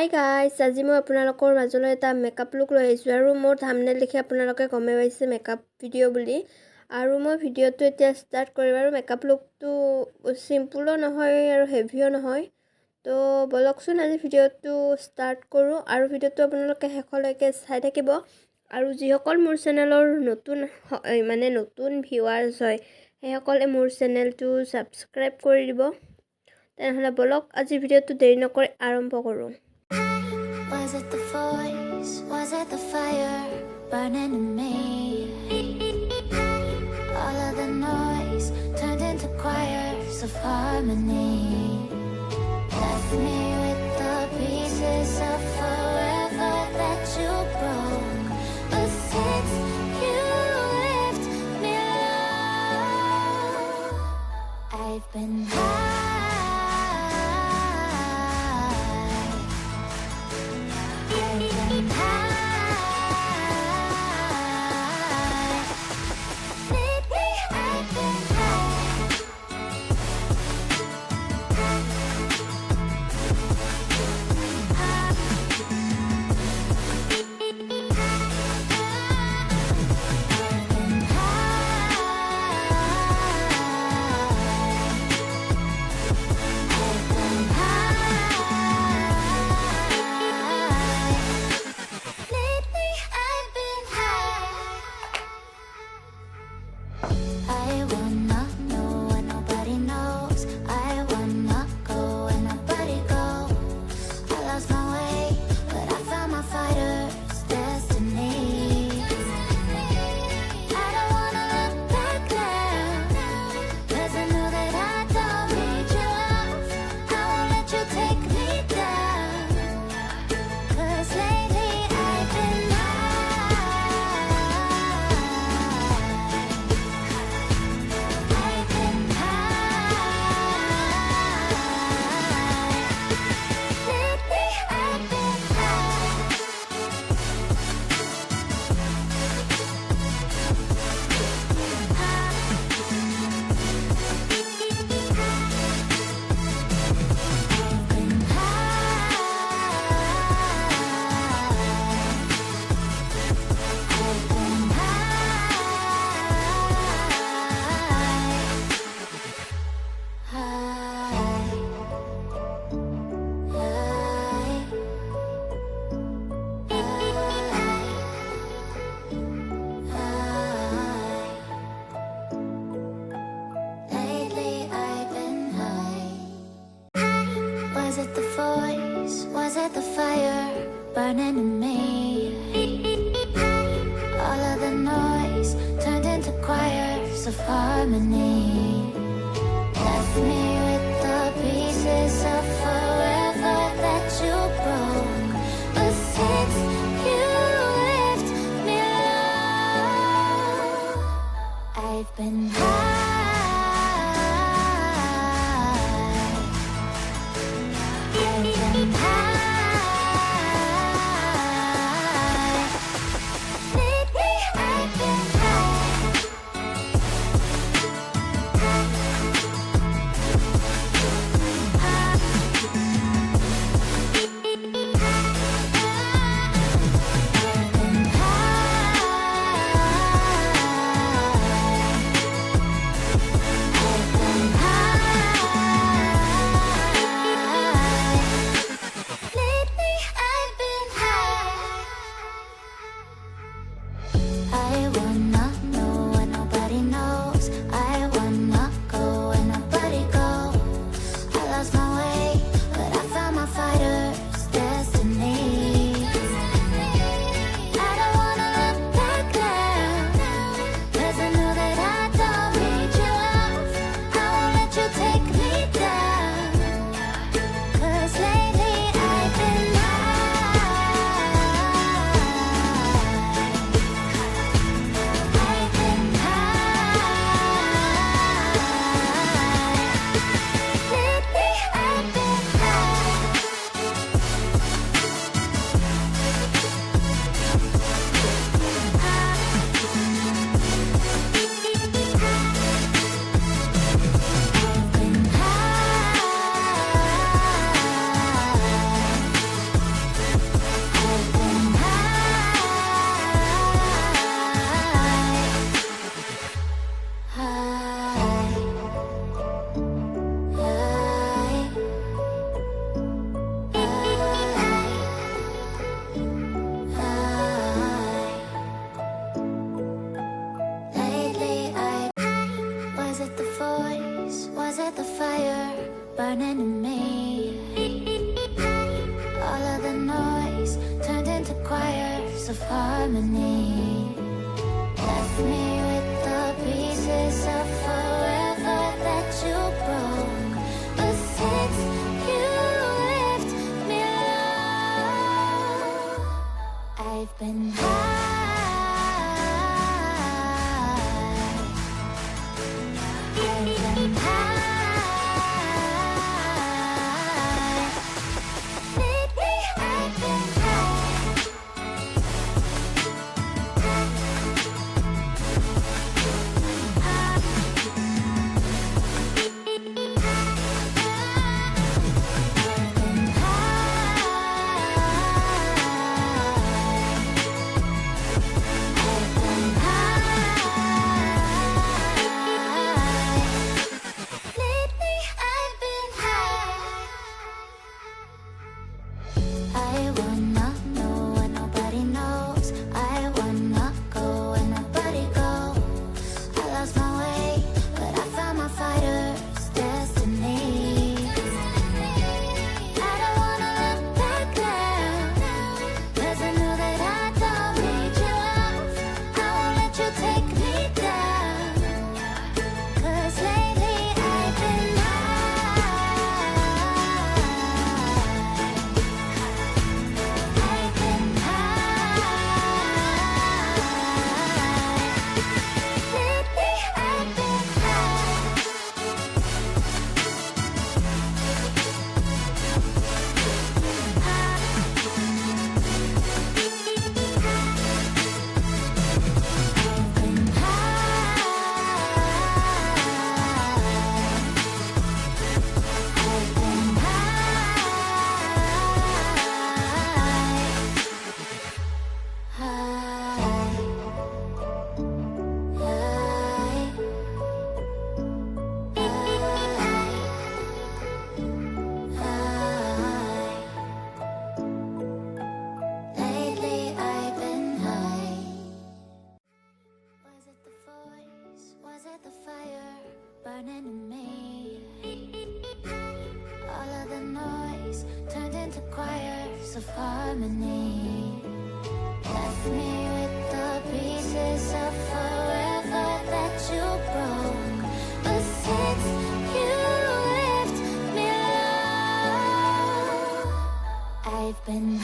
Hi guys, আজি মই আপোনালোকৰ মাজলৈ এটা মেকআপ লুক লৈ আহিছোঁ আৰু মোৰ থাম্বনেইল দেখি আপোনালোকে গমে পাইছে মেকআপ ভিডিঅ' বুলি। আৰু মই ভিডিঅ'টো এতিয়া ষ্টাৰ্ট কৰিম আৰু মেকআপ লুকটো চিম্পুলো নহয় আৰু হেভিও নহয়। তো বলকচোন আজি ভিডিঅ'টো ষ্টাৰ্ট কৰোঁ আৰু ভিডিঅ'টো আপোনালোকে শেষলৈকে চাই থাকিব। আৰু যিসকল মোৰ চেনেলৰ নতুন ভিউৱাৰ্ছ হয় সেইসকলে মোৰ চেনেলটো ছাবস্ক্ৰাইব কৰি দিব। তেনেহ'লে বলক আজি ভিডিঅ'টো দেৰি নকৰি আৰম্ভ কৰোঁ। Was it the voice? Was it the fire burning in me? All of the noise turned into choirs of harmony. Left me with the pieces of forever that you broke. But since you left me alone, I've been high. Was it the voice? Was it the fire burning in me? All of the noise turned into choirs of harmony. Left me with the pieces of forever that you broke. But since you left me alone, I've been high. noise turned into choirs of harmony. Left me with the pieces of forever that you broke. But since you left me alone, I've been burning in me. All of the noise turned into choirs of harmony. Left me with the pieces of forever that you broke. But since you left me alone, I've been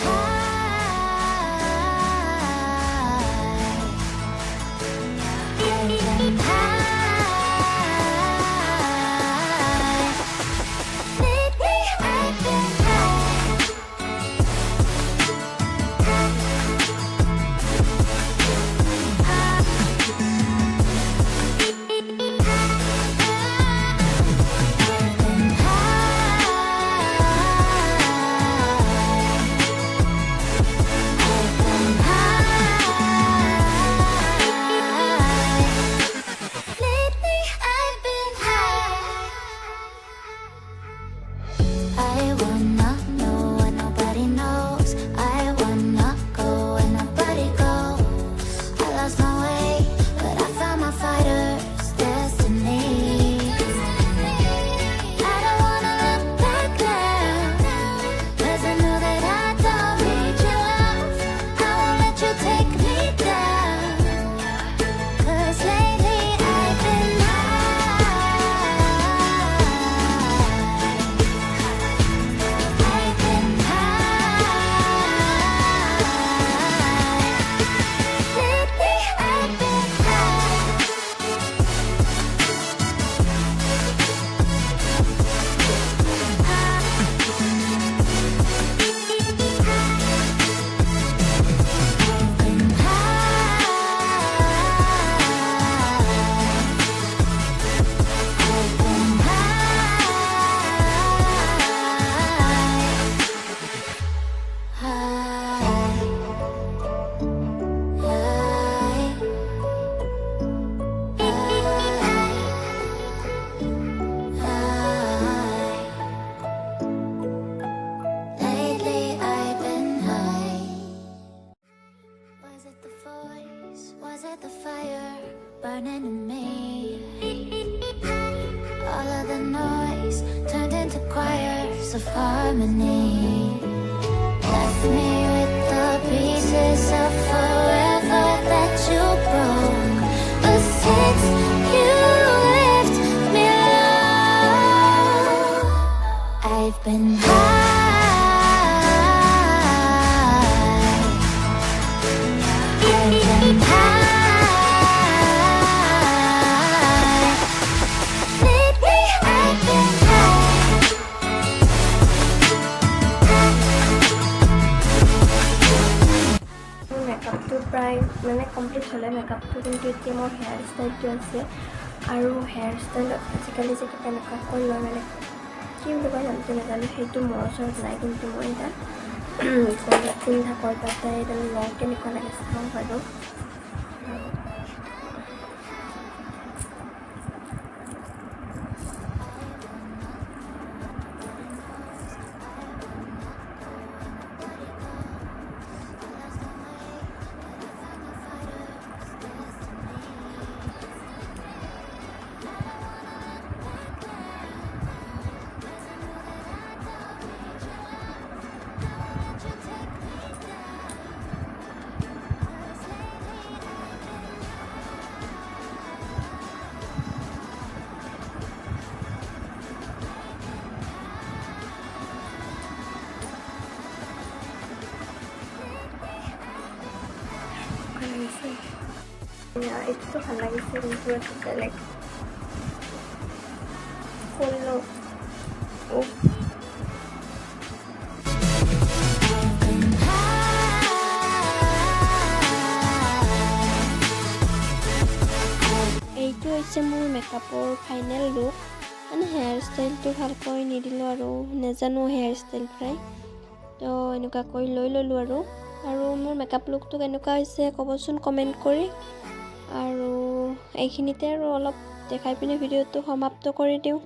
burning in me. All of the noise turned into choirs of harmony. Left been high. I've been high. Lately I've been মেকআপটো প্ৰায় মানে complete হ'লে মেকআপটো কিন্তু এতিয়া মোৰ hair ষ্টাইলটো আছে আৰু hair ষ্টাইলত আজিকালি যে কেনেকুৱাকৈ লয় মানে কি বুলি কয় নামটো নাজানো সেইটো মোৰ ওচৰত নাই কিন্তু মই এটা চিন্তা কৰোঁ তাতে একদম লওঁ কেনেকুৱা লাগে চাওঁ বাৰু এইটোতো ভাল লাগিছে কিন্তু এটা বেলেগ কৰিলোঁ এইটো হৈছে মোৰ মেকআপৰ ফাইনেল লুক মানে হেয়াৰ ষ্টাইলটো ভালকৈ নিদিলোঁ আৰু নাজানো হেয়াৰ ষ্টাইল প্ৰায় তো এনেকুৱাকৈ লৈ ল'লোঁ আৰু মোৰ মেকআপ লুকটো কেনেকুৱা হৈছে ক'বচোন কমেণ্ট কৰি আৰু এইখিনিতে আৰু অলপ দেখাই পিনে ভিডিঅ'টো সমাপ্ত কৰি দিওঁ।